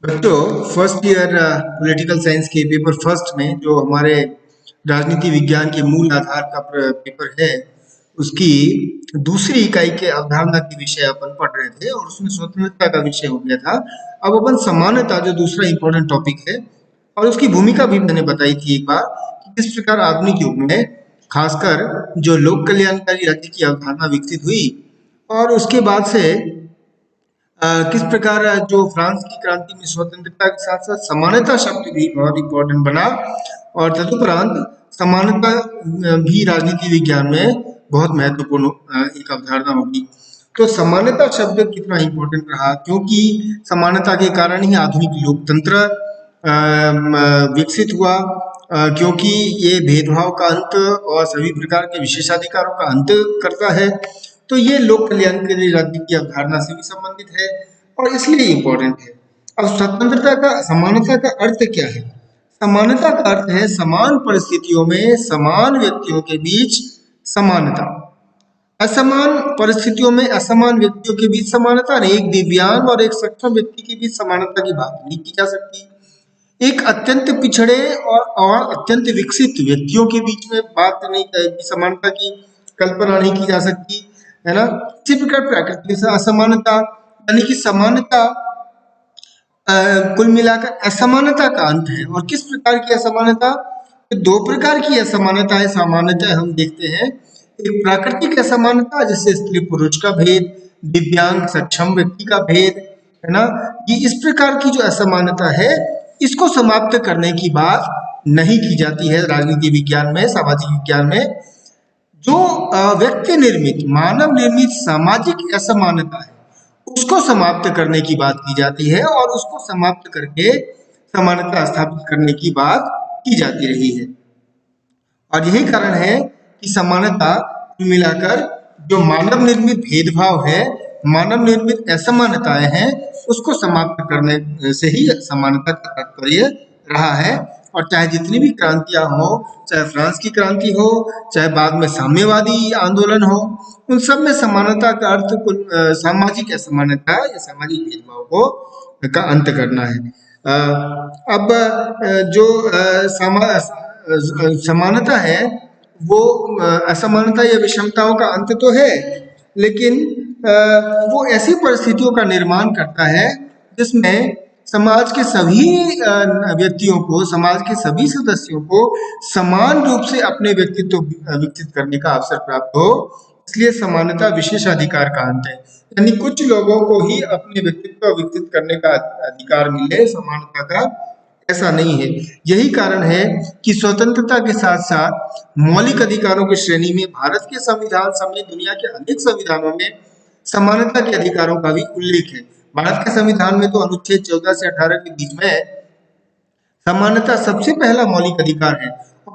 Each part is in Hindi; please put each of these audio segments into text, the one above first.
बच्चों, फर्स्ट ईयर पॉलिटिकल साइंस के पेपर फर्स्ट में जो हमारे राजनीति विज्ञान के मूल आधार का पेपर है, उसकी दूसरी इकाई के अवधारणा के विषय अपन पढ़ रहे थे और उसमें स्वतंत्रता का विषय हो गया था। अब अपन समानता जो दूसरा इम्पोर्टेंट टॉपिक है और उसकी भूमिका भी मैंने बताई थी एक बार कि किस प्रकार आधुनिक युग में खासकर जो लोक कल्याणकारी राज्य की अवधारणा विकसित हुई और उसके बाद से किस प्रकार जो फ्रांस की क्रांति में स्वतंत्रता के साथ साथ समानता शब्द भी बहुत इम्पोर्टेंट बना और तदुपरांत समानता भी राजनीति विज्ञान में बहुत महत्वपूर्ण एक अवधारणा होगी। तो समानता शब्द कितना इम्पोर्टेंट रहा, क्योंकि समानता के कारण ही आधुनिक लोकतंत्र विकसित हुआ, क्योंकि ये भेदभाव का अंत और सभी प्रकार के विशेषाधिकारों का अंत करता है। तो ये लोक कल्याणकारी राज्य की अवधारणा से भी संबंधित है और इसलिए इम्पोर्टेंट है। अब स्वतंत्रता का समानता का अर्थ क्या है? समानता का अर्थ है समान परिस्थितियों में समान व्यक्तियों के बीच समानता। असमान परिस्थितियों में असमान व्यक्तियों के बीच समानता नहीं, एक दिव्यांग और एक सक्षम व्यक्ति के बीच समानता की बात नहीं की जा सकती। एक अत्यंत पिछड़े और अत्यंत विकसित व्यक्तियों के बीच में बात नहीं, समानता की कल्पना नहीं की जा सकती, है ना। इसी प्रकार प्राकृतिक असमानता यानी कि समानता कुल मिलाकर असमानता का अंत है। और किस प्रकार की असमानता? तो दो प्रकार की असमानता है सामान्यतः हम देखते हैं। एक प्राकृतिक असमानता जैसे स्त्री पुरुष का भेद, दिव्यांग सक्षम व्यक्ति का भेद, है ना। ये इस प्रकार की जो असमानता है इसको समाप्त करने की बात नहीं की जाती है राजनीति विज्ञान में, सामाजिक विज्ञान में। जो व्यक्ति निर्मित मानव निर्मित सामाजिक असमानता है उसको समाप्त करने की बात की जाती है और उसको समाप्त करके समानता स्थापित करने की बात की जाती रही है। और यही कारण है कि समानता मिलाकर जो मानव निर्मित भेदभाव है, मानव निर्मित असमानताएं हैं, उसको समाप्त करने से ही समानता का तात्पर्य रहा है। और चाहे जितनी भी क्रांतियां हो, चाहे फ्रांस की क्रांति हो, चाहे बाद में साम्यवादी आंदोलन हो, उन सब में समानता का अर्थ सामाजिक असमानता या सामाजिक भेदभाव को का अंत करना है। अब जो समानता है वो असमानता या विषमताओं का अंत तो है, लेकिन वो ऐसी परिस्थितियों का निर्माण करता है जिसमें समाज के सभी व्यक्तियों को, समाज के सभी सदस्यों को समान रूप से अपने व्यक्तित्व विकसित करने का अवसर प्राप्त हो। इसलिए समानता विशेषाधिकार का अंत है, यानी कुछ लोगों को ही अपने व्यक्तित्व विकसित करने का अधिकार मिले, समानता का ऐसा नहीं है। यही कारण है कि स्वतंत्रता के साथ साथ मौलिक अधिकारों की श्रेणी में भारत के संविधान समेत दुनिया के अनेक संविधानों में समानता के अधिकारों का भी उल्लेख है। भारत के संविधान में तो अनुच्छेद 14 से 18 के बीच में समानता सबसे पहला मौलिक अधिकार है,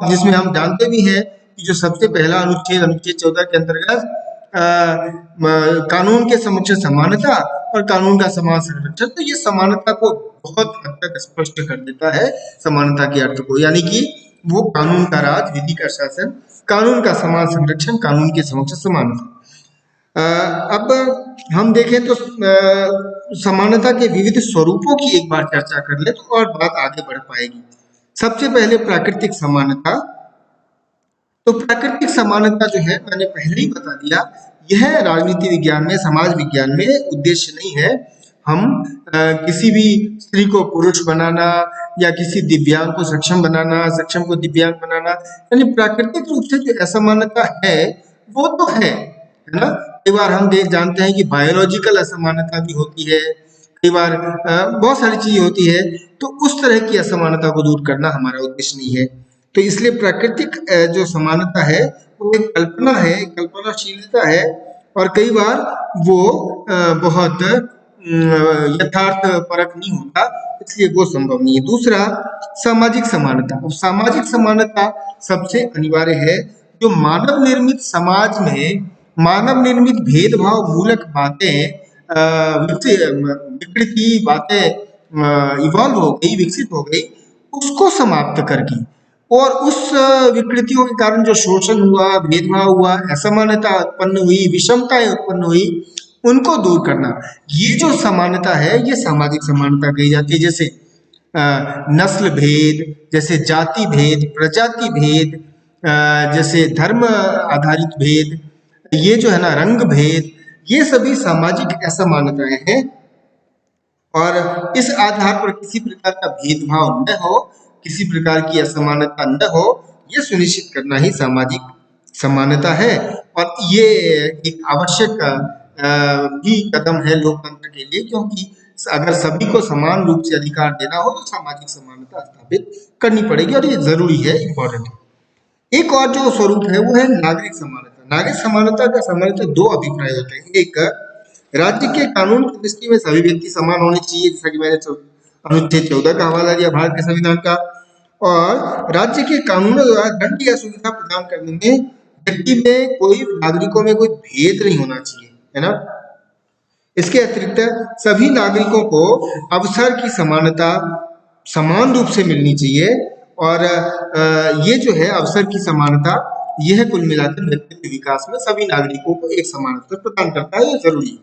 जिसमें हम जानते भी हैं कि जो सबसे पहला अनुच्छेद अनुच्छेद 14 के अंतर्गत कानून के समक्ष समानता और कानून का समान संरक्षण, तो ये समानता को बहुत हद तक स्पष्ट कर देता है, समानता के अर्थ को, यानी कि वो कानून का राज, विधि का शासन, कानून का समान संरक्षण, कानून के समक्ष समानता। अब हम देखें तो समानता के विविध स्वरूपों की एक बार चर्चा कर ले तो और बात आगे बढ़ पाएगी। सबसे पहले प्राकृतिक समानता। तो प्राकृतिक समानता जो है मैंने पहले ही बता दिया, यह राजनीति विज्ञान में, समाज विज्ञान में उद्देश्य नहीं है हम किसी भी स्त्री को पुरुष बनाना या किसी दिव्यांग को सक्षम बनाना, सक्षम को दिव्यांग बनाना, यानी प्राकृतिक रूप से जो असमानता है वो तो है ना। कई बार हम जानते हैं कि बायोलॉजिकल असमानता भी होती है, कई बार बहुत सारी चीजें होती है, तो उस तरह की असमानता को दूर करना हमारा उद्देश्य नहीं है। तो इसलिए प्राकृतिक जो समानता है वो एक कल्पना है, कल्पनाशीलता है और कई बार वो बहुत यथार्थ परक नहीं होता, इसलिए वो संभव नहीं है। दूसरा, सामाजिक समानता। अब सामाजिक समानता सबसे अनिवार्य है। जो मानव निर्मित समाज में मानव निर्मित भेदभाव मूलक बातें विकृति बातें इवॉल्व हो गई, विकसित हो गई, उसको समाप्त करके और उस विकृतियों के कारण जो शोषण हुआ, भेदभाव हुआ, असमानता उत्पन्न हुई, विषमताएं उत्पन्न हुई, उनको दूर करना, ये जो समानता है ये सामाजिक समानता कही जाती है। जैसे नस्ल भेद, जैसे जाति भेद, प्रजाति भेद, जैसे धर्म आधारित भेद, ये जो है ना रंग भेद, ये सभी सामाजिक असमानताएं हैं और इस आधार पर किसी प्रकार का भेदभाव न हो, किसी प्रकार की असमानता न हो, ये सुनिश्चित करना ही सामाजिक समानता है। और ये एक आवश्यक भी कदम है लोकतंत्र के लिए, क्योंकि अगर सभी को समान रूप से अधिकार देना हो तो सामाजिक समानता स्थापित करनी पड़ेगी और ये जरूरी है, इम्पोर्टेंट है। एक और जो स्वरूप है वो है नागरिक समानता। नागरिक समानता का सामान्यतः दो अभिप्राय होते हैं। एक, राज्य के कानून की दृष्टि में सभी व्यक्ति समान होने चाहिए, जैसा कि मैंने अनुच्छेद 14 का हवाला दिया भारत के संविधान का, और राज्य के कानूनों द्वारा दंड या सुविधा प्रदान करने में व्यक्ति में कोई नागरिकों में कोई भेद नहीं होना चाहिए, है ना। इसके अतिरिक्त सभी नागरिकों को अवसर की समानता समान रूप से मिलनी चाहिए और ये जो है अवसर की समानता, यह कुल मिलाकर व्यक्तित्व विकास में सभी नागरिकों को एक समान अवसर प्रदान करता है, ये जरूरी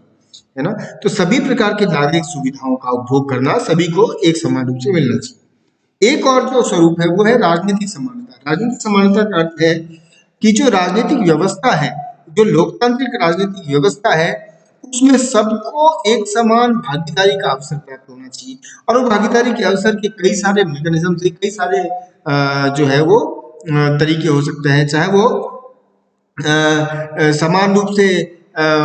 है ना। तो सभी प्रकार की नागरिक सुविधाओं का उपभोग करना सभी को एक समान रूप से मिलना चाहिए। एक और जो स्वरूप है वो है राजनीतिक समानता। राजनीतिक समानता का अर्थ है कि जो राजनीतिक व्यवस्था है, जो लोकतांत्रिक राजनीतिक व्यवस्था है, उसमें सबको एक समान भागीदारी का अवसर प्राप्त होना चाहिए और वो भागीदारी के अवसर के कई सारे मैकेनिज्म से, कई सारे जो है वो तरीके हो सकते हैं। चाहे वो समान रूप से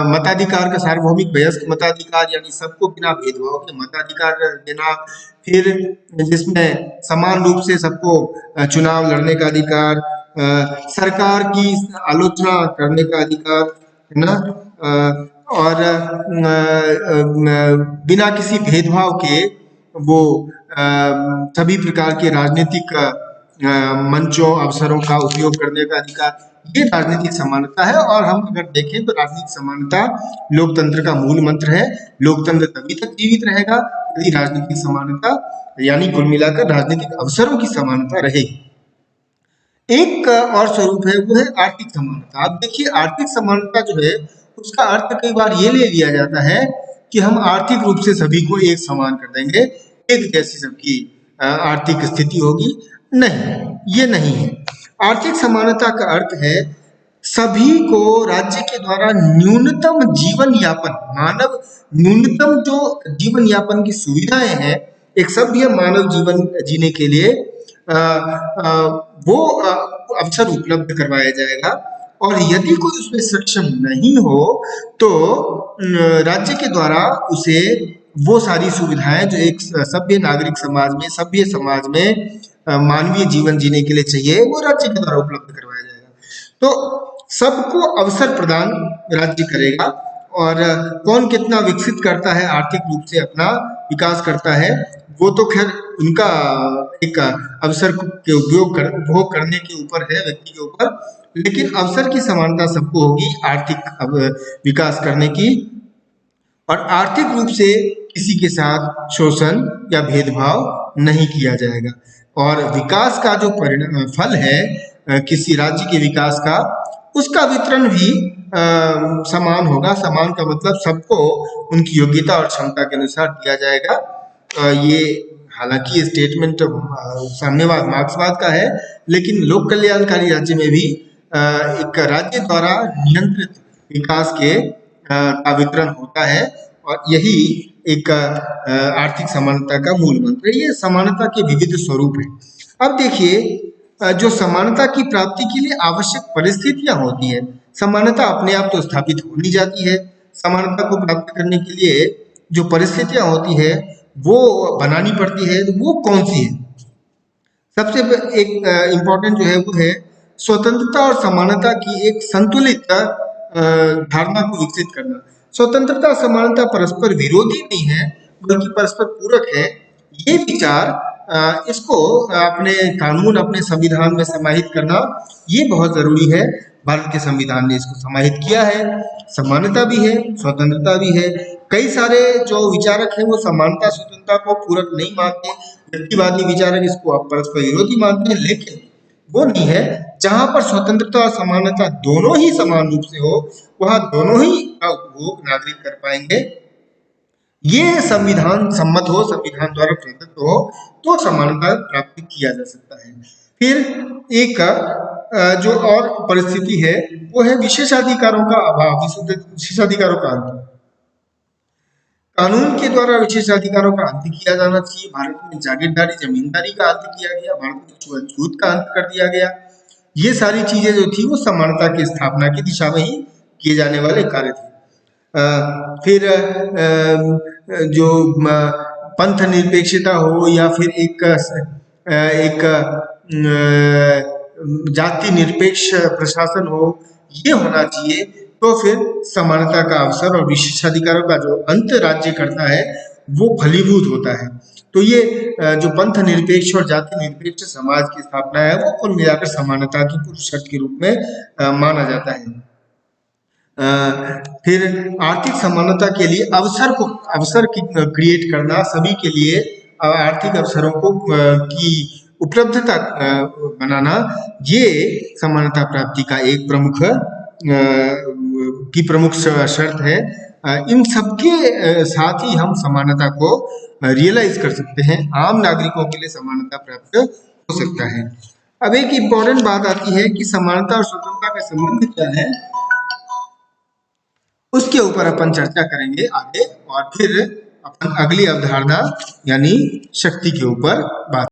मताधिकार का सार्वभौमिक वयस्क मताधिकार, यानी सबको बिना भेदभाव के मताधिकार देना, फिर जिसमें समान रूप से सबको चुनाव लड़ने का अधिकार, सरकार की आलोचना करने का अधिकार, है ना, और बिना किसी भेदभाव के वो सभी प्रकार के राजनीतिक मंचों अवसरों का उपयोग करने का अधिकार, ये राजनीतिक समानता है। और हम अगर देखें तो राजनीतिक समानता लोकतंत्र का मूल मंत्र है। लोकतंत्र तभी तक जीवित रहेगा यदि राजनीतिक समानता, यानी कुल मिलाकर राजनीतिक अवसरों की समानता रहेगी। एक और स्वरूप है वो है आर्थिक समानता। आप देखिए आर्थिक समानता जो है उसका अर्थ कई बार ये ले लिया जाता है कि हम आर्थिक रूप से सभी को एक समान कर देंगे, एक जैसी सबकी आर्थिक स्थिति होगी। नहीं, ये नहीं है। आर्थिक समानता का अर्थ है सभी को राज्य के द्वारा न्यूनतम जीवन यापन, मानव न्यूनतम जो जीवन यापन की सुविधाएं हैं एक सभ्य मानव जीवन जीने के लिए वो अवसर उपलब्ध करवाया जाएगा। और यदि कोई उसमें सक्षम नहीं हो तो राज्य के द्वारा उसे वो सारी सुविधाएं जो एक सभ्य नागरिक समाज में, सभ्य समाज में मानवीय जीवन जीने के लिए चाहिए, वो राज्य के द्वारा उपलब्ध करवाया जाएगा। तो सबको अवसर प्रदान राज्य करेगा और कौन कितना विकसित करता है, आर्थिक रूप से अपना विकास करता है, वो तो खैर उनका एक अवसर के उपभोग करने के ऊपर है, व्यक्ति के ऊपर। लेकिन अवसर की समानता सबको होगी आर्थिक विकास करने की, और आर्थिक रूप से किसी के साथ शोषण या भेदभाव नहीं किया जाएगा। और विकास का जो परिणाम फल है किसी राज्य के विकास का, उसका वितरण भी समान होगा। समान का मतलब सबको उनकी योग्यता और क्षमता के अनुसार दिया जाएगा। ये हालांकि ये स्टेटमेंट साम्यवाद मार्क्सवाद का है, लेकिन लोक कल्याणकारी राज्य में भी एक राज्य द्वारा नियंत्रित विकास के का वितरण होता है और यही एक आर्थिक समानता का मूल मंत्र है। ये समानता के विविध स्वरूप हैं। अब देखिए जो समानता की प्राप्ति के लिए आवश्यक परिस्थितियां होती है, समानता अपने आप तो स्थापित हो नहीं जाती है। समानता को प्राप्त करने के लिए जो परिस्थितियां होती है वो बनानी पड़ती है। तो वो कौन सी है? सबसे एक इम्पोर्टेंट जो है वो है स्वतंत्रता और समानता की एक संतुलित धारणा को विकसित करना। स्वतंत्रता और समानता परस्पर विरोधी नहीं है बल्कि परस्पर पूरक है। ये विचार इसको अपने कानून, अपने संविधान में समाहित करना ये बहुत जरूरी है। भारत के संविधान ने इसको समाहित किया है। समानता भी है, स्वतंत्रता भी है। कई सारे जो विचारक हैं वो समानता स्वतंत्रता को पूरक नहीं मानते, व्यक्तिवादी विचारक इसको परस्पर विरोधी मानते हैं। लेकिन वो नहीं है। जहां पर स्वतंत्रता और समानता दोनों ही समान रूप से हो, वहां दोनों ही का उपभोग नागरिक कर पाएंगे। ये संविधान सम्मत हो, संविधान द्वारा प्रदत्त हो, तो समानता प्राप्त किया जा सकता है। फिर एक जो और परिस्थिति है वो है विशेषाधिकारों का अभाव, विशेषाधिकारों का अंत। कानून के द्वारा विशेषाधिकारों का अंत किया जाना चाहिए। भारत में जागीरदारी, जमींदारी का अंत किया गया, भारत में छूत का अंत कर दिया गया। ये सारी चीजें जो थी वो समानता की स्थापना की दिशा में ही किए जाने वाले कार्य थे। फिर जो पंथ निरपेक्षता हो या फिर एक जाति निरपेक्ष प्रशासन हो, ये होना चाहिए। तो फिर समानता का अवसर और विशेषाधिकारों का जो अंत राज्य करता है वो फलीभूत होता है। तो ये जो पंथ निरपेक्ष और जाति निरपेक्ष समाज की स्थापना है वो कुल मिलाकर समानता की पूर्व शर्त के रूप में माना जाता है। फिर आर्थिक समानता के लिए अवसर की क्रिएट करना, सभी के लिए आर्थिक अवसरों को की उपलब्धता बनाना, ये समानता प्राप्ति का एक प्रमुख शर्त है। इन सबके साथ ही हम समानता को रियलाइज कर सकते हैं, आम नागरिकों के लिए समानता प्राप्त हो सकता है। अब एक इम्पोर्टेंट बात आती है कि समानता और स्वतंत्रता का संबंध क्या है, उसके ऊपर अपन चर्चा करेंगे आगे, और फिर अपन अगली अवधारणा यानी शक्ति के ऊपर बात